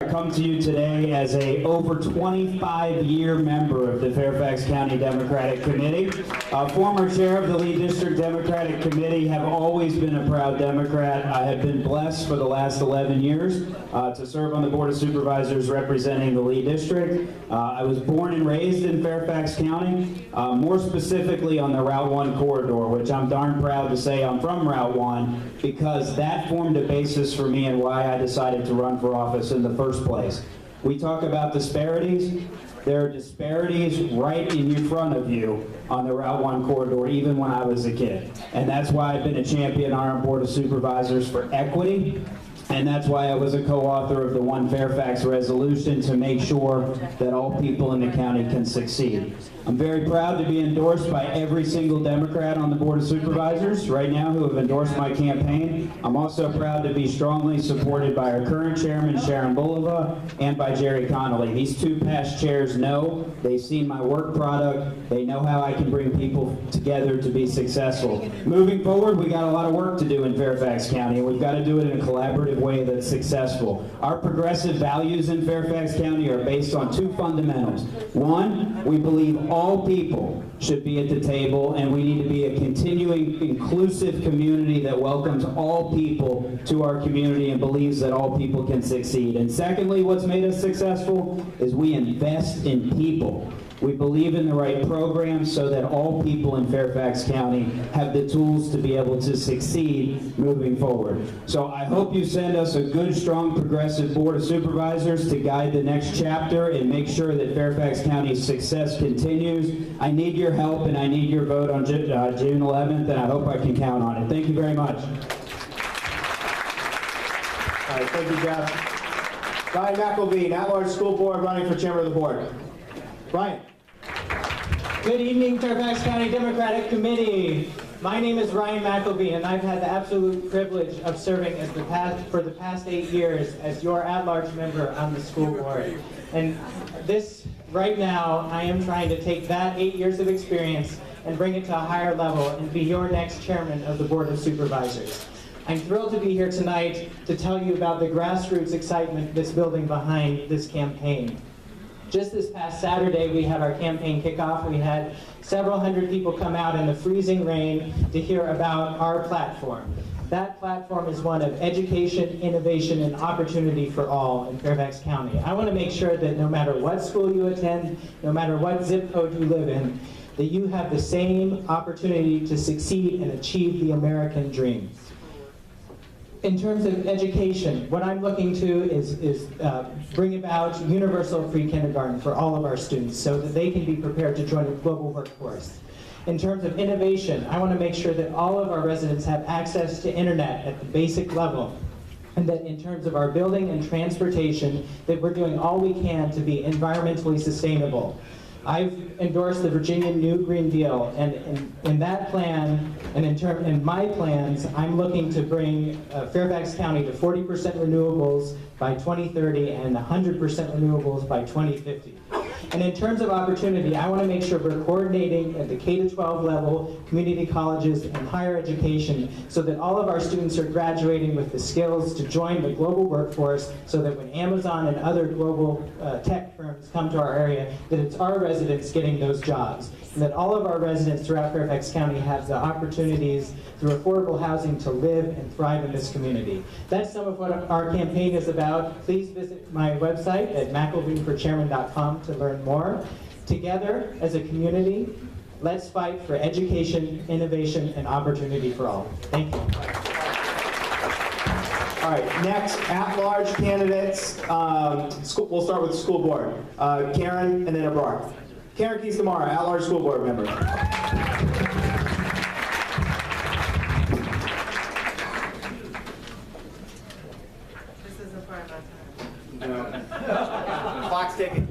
I come to you today as a over 25-year member of the Fairfax County Democratic Committee. Former chair of the Lee District Democratic Committee, have always been a proud Democrat. I have been blessed for the last 11 years to serve on the Board of Supervisors representing the Lee District. I was born and raised in Fairfax County, more specifically on the Route 1 corridor, which I'm darn proud to say I'm from Route 1 because that formed a basis for me and why I decided to run for office in the first place. We talk about disparities. There are disparities right in front of you on the Route 1 corridor, even when I was a kid. And that's why I've been a champion on our Board of Supervisors for equity. And that's why I was a co-author of the One Fairfax resolution to make sure that all people in the county can succeed. I'm very proud to be endorsed by every single Democrat on the Board of Supervisors right now who have endorsed my campaign. I'm also proud to be strongly supported by our current chairman, Sharon Bulova, and by Jerry Connolly. These two past chairs know, they've seen my work product, they know how I can bring people together to be successful. Moving forward, we got a lot of work to do in Fairfax County, and we've got to do it in a collaborative way that's successful. Our progressive values in Fairfax County are based on two fundamentals. One, we believe all people should be at the table, and we need to be a continuing inclusive community that welcomes all people to our community and believes that all people can succeed. And secondly, what's made us successful is we invest in people. We believe in the right programs so that all people in Fairfax County have the tools to be able to succeed moving forward. So I hope you send us a good, strong, progressive Board of Supervisors to guide the next chapter and make sure that Fairfax County's success continues. I need your help and I need your vote on June 11th, and I hope I can count on it. Thank you very much. All right, thank you, Jeff. Ryan McElveen, at-large school board, running for chairman of the board. Ryan. Good evening, Fairfax County Democratic Committee. My name is Ryan McElveen, and I've had the absolute privilege of serving as for the past 8 years as your at-large member on the school board. And right now, I am trying to take that 8 years of experience and bring it to a higher level and be your next chairman of the Board of Supervisors. I'm thrilled to be here tonight to tell you about the grassroots excitement that's building behind this campaign. Just this past Saturday, we had our campaign kickoff. We had several hundred people come out in the freezing rain to hear about our platform. That platform is one of education, innovation, and opportunity for all in Fairfax County. I want to make sure that no matter what school you attend, no matter what zip code you live in, that you have the same opportunity to succeed and achieve the American dream. In terms of education, what I'm looking to is bring about universal free kindergarten for all of our students so that they can be prepared to join the global workforce. In terms of innovation, I want to make sure that all of our residents have access to internet at the basic level, and that in terms of our building and transportation, that we're doing all we can to be environmentally sustainable. I've endorsed the Virginia New Green Deal, and in that plan, and in my plans, I'm looking to bring Fairfax County to 40% renewables by 2030 and 100% renewables by 2050. And in terms of opportunity, I want to make sure we're coordinating at the K-12 level, community colleges, and higher education so that all of our students are graduating with the skills to join the global workforce so that when Amazon and other global tech firms come to our area, that it's our residents getting those jobs. And that all of our residents throughout Fairfax County have the opportunities through affordable housing to live and thrive in this community. That's some of what our campaign is about. Please visit my website at McElveenforchairman.com to learn more. Together, as a community, let's fight for education, innovation, and opportunity for all. Thank you. All right, next, at-large candidates. We'll start with the school board. Karen and then Abrar. Karen Keys-Gamarra, at-large school board member. This isn't part of my time. No. Clock's ticking.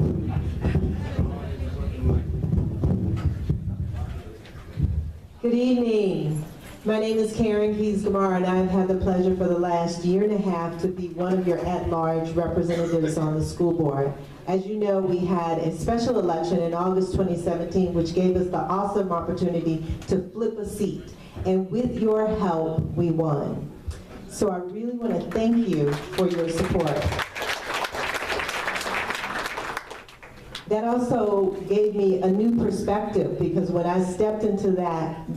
Good evening. My name is Karen Keys-Gamarra, and I've had the pleasure for the last year and a half to be one of your at-large representatives on the school board. As you know, we had a special election in August 2017, which gave us the awesome opportunity to flip a seat. And with your help, we won. So I really want to thank you for your support. That also gave me a new perspective, because when I stepped into that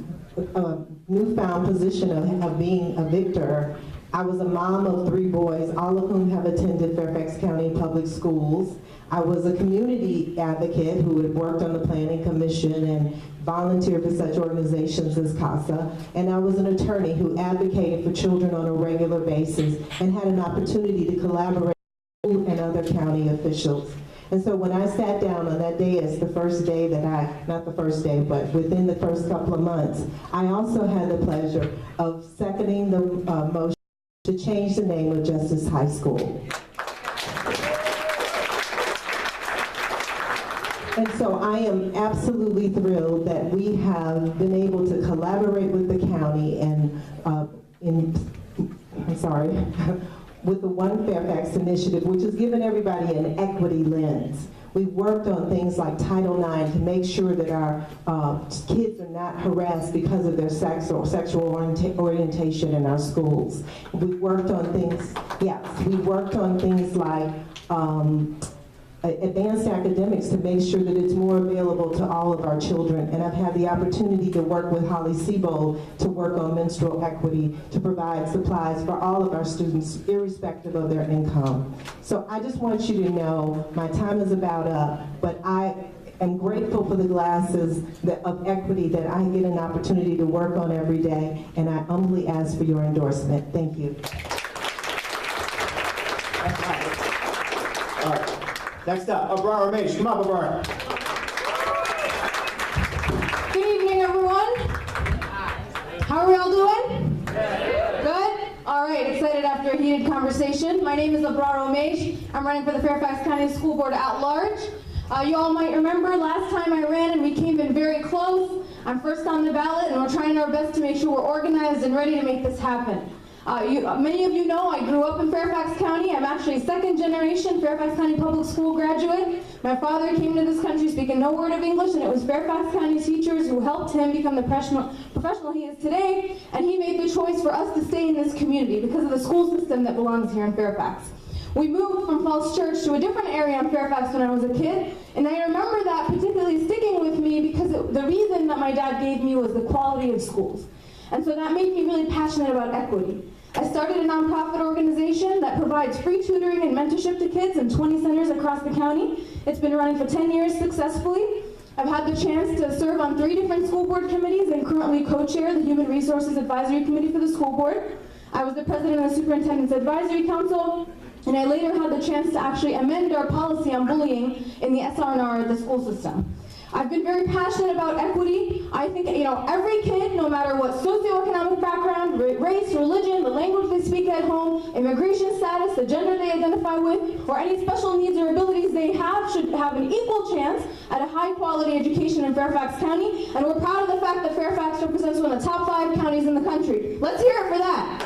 newfound position of being a victor, I was a mom of 3 boys, all of whom have attended Fairfax County Public Schools. I was a community advocate who had worked on the Planning Commission and volunteered for such organizations as CASA, and I was an attorney who advocated for children on a regular basis and had an opportunity to collaborate with and other county officials. And so when I sat down on that day, it's the first day that not the first day, but within the first couple of months, I also had the pleasure of seconding the motion to change the name of Justice High School. And so I am absolutely thrilled that we have been able to collaborate with the county and with the One Fairfax initiative, which has given everybody an equity lens. We've worked on things like Title IX to make sure that our kids are not harassed because of their sexual orientation in our schools. We've worked on things, like advanced academics to make sure that it's more available to all of our children. And I've had the opportunity to work with Holly Seabold to work on menstrual equity, to provide supplies for all of our students, irrespective of their income. So I just want you to know my time is about up, but I am grateful for the glasses of equity that I get an opportunity to work on every day, and I humbly ask for your endorsement. Thank you. All right. Next up, Abrar Omeish. Come up, Abrar. Good evening, everyone. How are we all doing? Good? All right, excited after a heated conversation. My name is Abrar Omeish. I'm running for the Fairfax County School Board at large. You all might remember last time I ran and we came in very close. I'm first on the ballot and we're trying our best to make sure we're organized and ready to make this happen. Many of you know I grew up in Fairfax County. I'm actually a 2nd generation Fairfax County Public School graduate. My father came to this country speaking no word of English, and it was Fairfax County teachers who helped him become the professional he is today, and he made the choice for us to stay in this community because of the school system that belongs here in Fairfax. We moved from Falls Church to a different area in Fairfax when I was a kid, and I remember that particularly sticking with me because the reason that my dad gave me was the quality of schools. And so that made me really passionate about equity. I started a nonprofit organization that provides free tutoring and mentorship to kids in 20 centers across the county. It's been running for 10 years successfully. I've had the chance to serve on 3 different school board committees and currently co-chair the Human Resources Advisory Committee for the school board. I was the president of the Superintendent's Advisory Council, and I later had the chance to actually amend our policy on bullying in the SR&R of the school system. I've been very passionate about equity. I think, every kid, no matter what socioeconomic background, race, religion, the language they speak at home, immigration status, the gender they identify with, or any special needs or abilities they have, should have an equal chance at a high-quality education in Fairfax County. And we're proud of the fact that Fairfax represents one of the top 5 counties in the country. Let's hear it for that.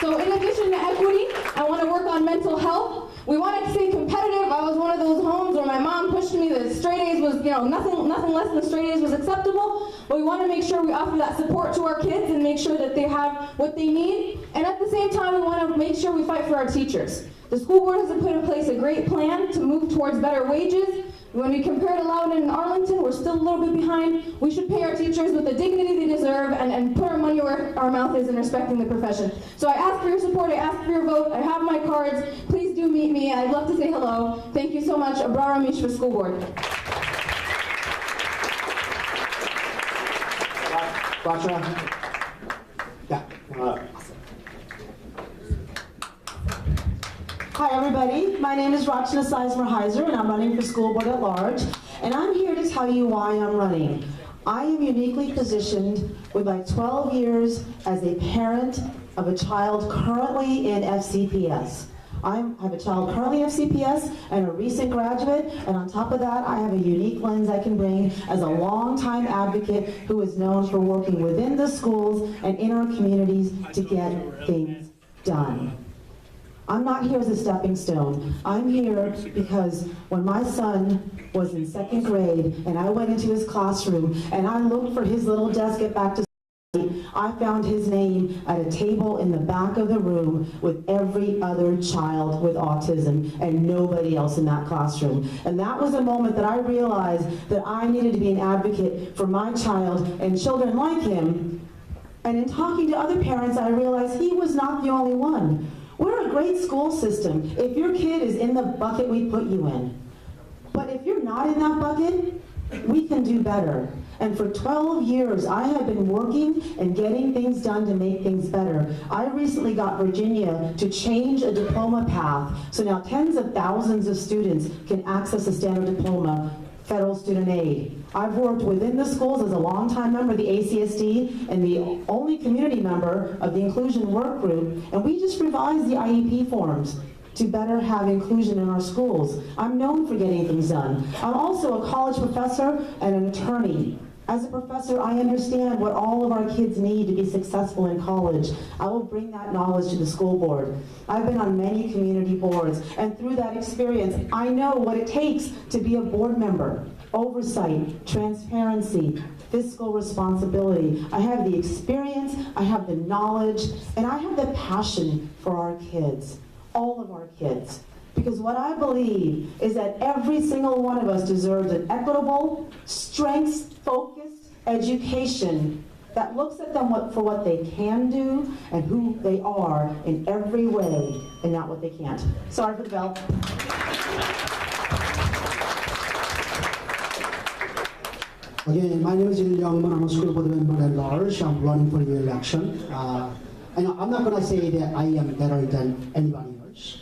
So in addition to equity, I want to work on mental health. We want to stay competitive. I was one of those homes where my mom pushed me that straight A's was, nothing less than straight A's was acceptable. But we want to make sure we offer that support to our kids and make sure that they have what they need. And at the same time, we want to make sure we fight for our teachers. The school board has put in place a great plan to move towards better wages. When we compare to Loudoun and Arlington, we're still a little bit behind. We should pay our teachers with the dignity they deserve and put our money where our mouth is in respecting the profession. So I ask for your support, I ask for your vote, I have my cards. Please do meet me. I'd love to say hello. Thank you so much. Abrar Omeish for school board. Rachna. Yeah. Hi everybody, my name is Rachna Sizemore Heizer and I'm running for school board at large, and I'm here to tell you why I'm running. I am uniquely positioned with my 12 years as a parent of a child currently in FCPS. I have a child currently in FCPS and a recent graduate, and on top of that I have a unique lens I can bring as a longtime advocate who is known for working within the schools and in our communities to get things done. I'm not here as a stepping stone. I'm here because when my son was in 2nd grade and I went into his classroom and I looked for his little desk at back to I found his name at a table in the back of the room with every other child with autism and nobody else in that classroom. And that was a moment that I realized that I needed to be an advocate for my child and children like him. And in talking to other parents, I realized he was not the only one. We're a great school system if your kid is in the bucket we put you in. But if you're not in that bucket, we can do better. And for 12 years, I have been working and getting things done to make things better. I recently got Virginia to change a diploma path, so now tens of thousands of students can access a standard diploma, federal student aid. I've worked within the schools as a longtime member of the ACSD and the only community member of the inclusion work group, and we just revised the IEP forms to better have inclusion in our schools. I'm known for getting things done. I'm also a college professor and an attorney. As a professor, I understand what all of our kids need to be successful in college. I will bring that knowledge to the school board. I've been on many community boards, and through that experience, I know what it takes to be a board member. Oversight, transparency, fiscal responsibility. I have the experience, I have the knowledge, and I have the passion for our kids, all of our kids. Because what I believe is that every single one of us deserves an equitable, strengths-focused education that looks at them for what they can do and who they are in every way and not what they can't. Sorry for the bell. Again, my name is Ilryong. I'm a school board member at large. I'm running for the election. And I'm not going to say that I am better than anybody else.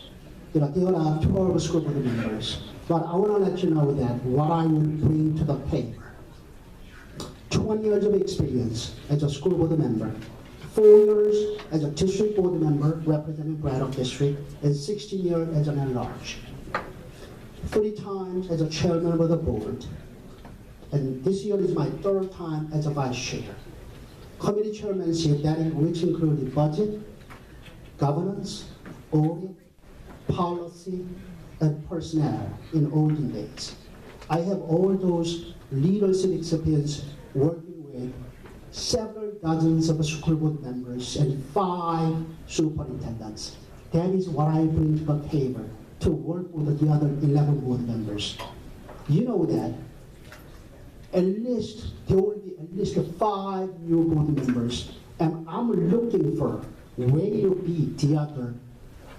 There are 12 school board members. But I want to let you know that what I will bring to the table. 20 years of experience as a school board member, 4 years as a district board member representing Braddock District, and 16 years as an at-large. 3 times as a chairman of the board, and this year is my 3rd time as a vice chair. Committee chairmanship which included budget, governance, audit, policy, and personnel in olden days. I have all those leadership experience working with several dozens of school board members and 5 superintendents. That is what I bring to the table to work with the other 11 board members. You know that there will be at least 5 new board members, and I'm looking for where will be the other,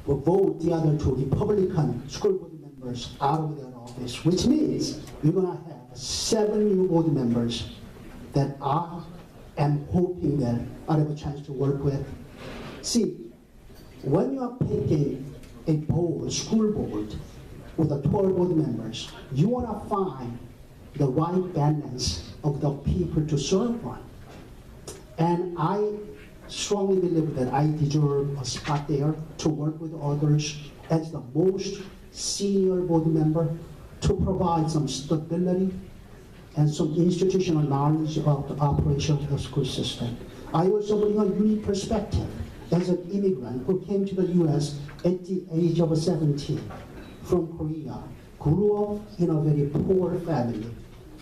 will vote the other 2 Republican school board members out of their office, which means you're going to have 7 new board members that I am hoping that I have a chance to work with. See, when you are picking a board, school board, with the 12 board members, you want to find the right balance of the people to serve on. And I strongly believe that I deserve a spot there to work with others as the most senior board member to provide some stability and some institutional knowledge of the operation of the school system. I also bring a unique perspective as an immigrant who came to the US at the age of 17 from Korea, grew up in a very poor family.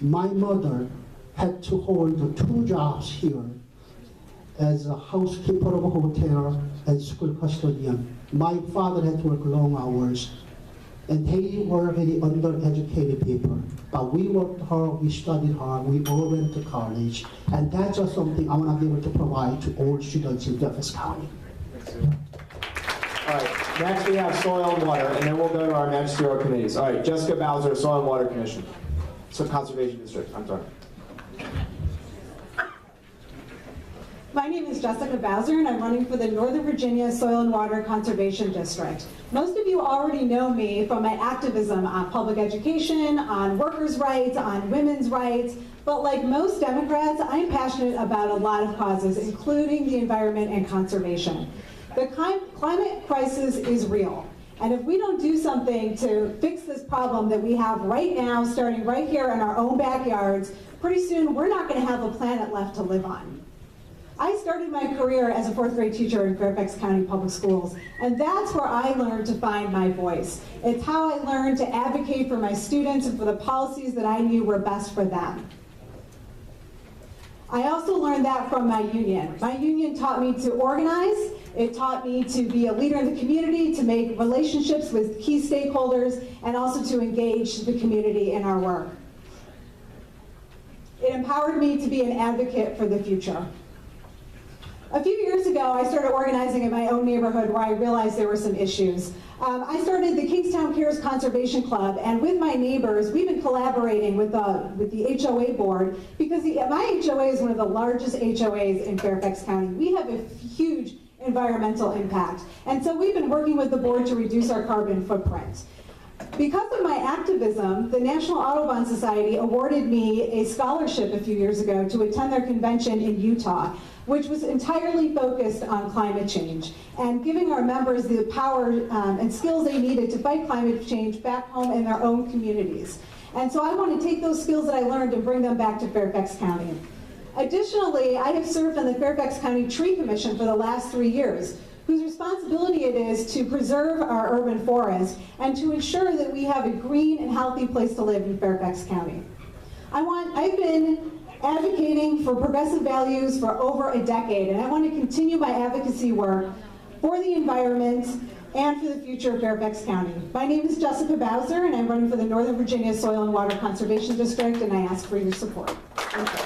My mother had to hold 2 jobs here as a housekeeper of a hotel and school custodian. My father had to work long hours, and they were very undereducated people. But we worked hard, we studied hard, we all went to college, and that's just something I want to be able to provide to all students in Fairfax County. All right, next we have Soil and Water, and then we'll go to our magisterial committees. All right, Jessica Bowser, Soil and Water Commission. So Conservation District, I'm sorry. My name is Jessica Bowser, and I'm running for the Northern Virginia Soil and Water Conservation District. Most of you already know me from my activism on public education, on workers' rights, on women's rights, but like most Democrats, I'm passionate about a lot of causes, including the environment and conservation. The climate crisis is real. And if we don't do something to fix this problem that we have right now, starting right here in our own backyards, pretty soon we're not going to have a planet left to live on. I started my career as a 4th grade teacher in Fairfax County Public Schools, and that's where I learned to find my voice. It's how I learned to advocate for my students and for the policies that I knew were best for them. I also learned that from my union. My union taught me to organize. It taught me to be a leader in the community, to make relationships with key stakeholders, and also to engage the community in our work. It empowered me to be an advocate for the future. A few years ago, I started organizing in my own neighborhood where I realized there were some issues. I started the Kingstown Cares Conservation Club, and with my neighbors, we've been collaborating with the HOA board because my HOA is one of the largest HOAs in Fairfax County. We have a huge environmental impact, and so we've been working with the board to reduce our carbon footprint. Because of my activism, the National Audubon Society awarded me a scholarship a few years ago to attend their convention in Utah, which was entirely focused on climate change and giving our members the power and skills they needed to fight climate change back home in their own communities. And so I want to take those skills that I learned and bring them back to Fairfax County. Additionally, I have served on the Fairfax County Tree Commission for the last 3 years, whose responsibility it is to preserve our urban forest and to ensure that we have a green and healthy place to live in Fairfax County. I've been advocating for progressive values for over a decade, and I want to continue my advocacy work for the environment and for the future of Fairfax County. My name is Jessica Bowser, and I'm running for the Northern Virginia Soil and Water Conservation District, and I ask for your support. Thank you.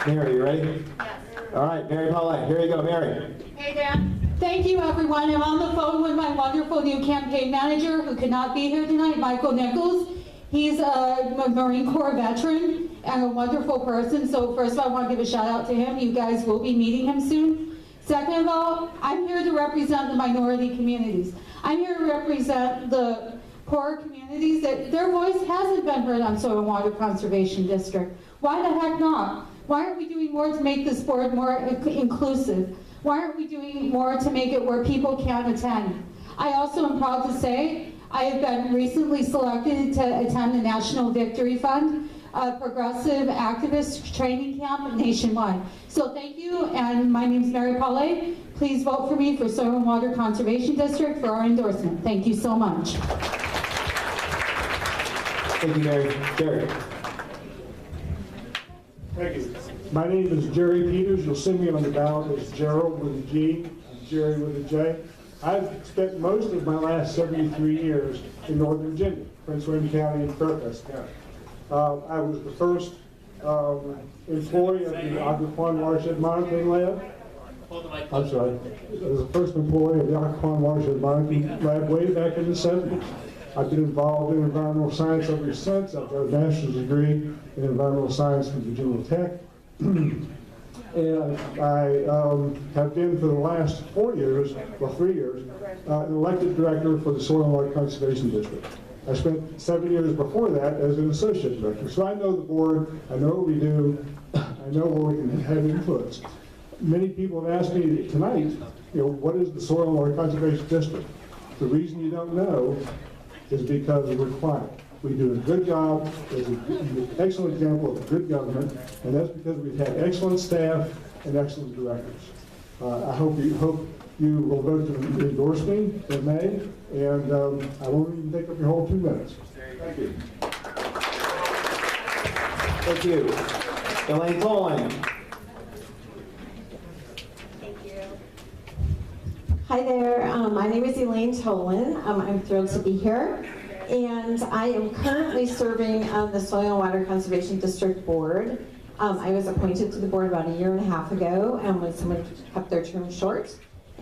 Mary, you ready? Yes. All right, Mary Paulet, here you go, Mary. Hey, Dan. Thank you, everyone. I'm on the phone with my wonderful new campaign manager who could not be here tonight, Michael Nichols. He's a Marine Corps veteran and a wonderful person. So first of all, I want to give a shout out to him. You guys will be meeting him soon. Second of all, I'm here to represent the minority communities. I'm here to represent the poor communities that their voice hasn't been heard on Soil and Water Conservation District. Why the heck not? Why aren't we doing more to make this board more inclusive? Why aren't we doing more to make it where people can attend? I also am proud to say I have been recently selected to attend the National Victory Fund Progressive Activist Training Camp nationwide. So thank you, and my name is Mary Paulet. Please vote for me for Soil and Water Conservation District for our endorsement. Thank you so much. Thank you, Mary. Gerald. Thank you. My name is Jerry Peters. You'll see me on the ballot as Gerald with a G, and Jerry with a J. I've spent most of my last 73 years in Northern Virginia, Prince William County and Fairfax County. I was the first employee of the Occoquan Watershed Monitoring Lab. I'm sorry. I was the first employee of the Occoquan Watershed Monitoring Lab way back in the 70s. I've been involved in environmental science ever since. I've got a master's degree in environmental science from Virginia Tech. And I have been for the last 3 years, an elected director for the Soil and Water Conservation District. I spent 7 years before that as an associate director. So I know the board, I know what we do, I know where we can have influence. Many people have asked me tonight, what is the Soil and Water Conservation District? The reason you don't know is because we're quiet. We do a good job. It's an excellent example of good government, and that's because we've had excellent staff and excellent directors. I hope you will vote to endorse me in May, and I won't even take up your whole 2 minutes. Thank you. Thank you. Elaine Tholen. Hi there, my name is Elaine Tholen. I'm thrilled to be here. And I am currently serving on the Soil and Water Conservation District Board. I was appointed to the board about 1.5 years ago, and when someone kept their term short.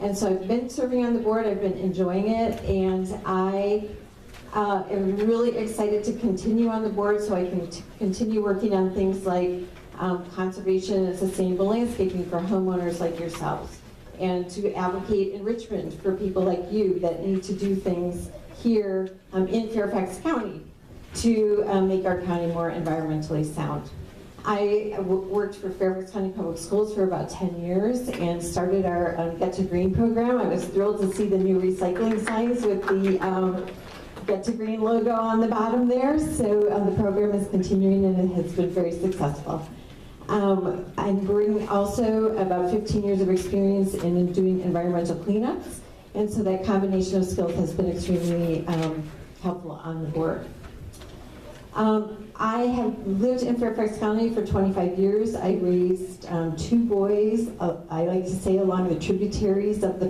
And so I've been serving on the board, I've been enjoying it, and I am really excited to continue on the board so I can continue working on things like conservation and sustainable landscaping for homeowners like yourselves, and to advocate enrichment for people like you that need to do things here in Fairfax County to make our county more environmentally sound. I worked for Fairfax County Public Schools for about 10 years and started our Get to Green program. I was thrilled to see the new recycling signs with the Get to Green logo on the bottom there. So the program is continuing and it has been very successful. I bring also about 15 years of experience in doing environmental cleanups. And so that combination of skills has been extremely helpful on the board. I have lived in Fairfax County for 25 years. I raised 2 boys, I like to say along the tributaries of the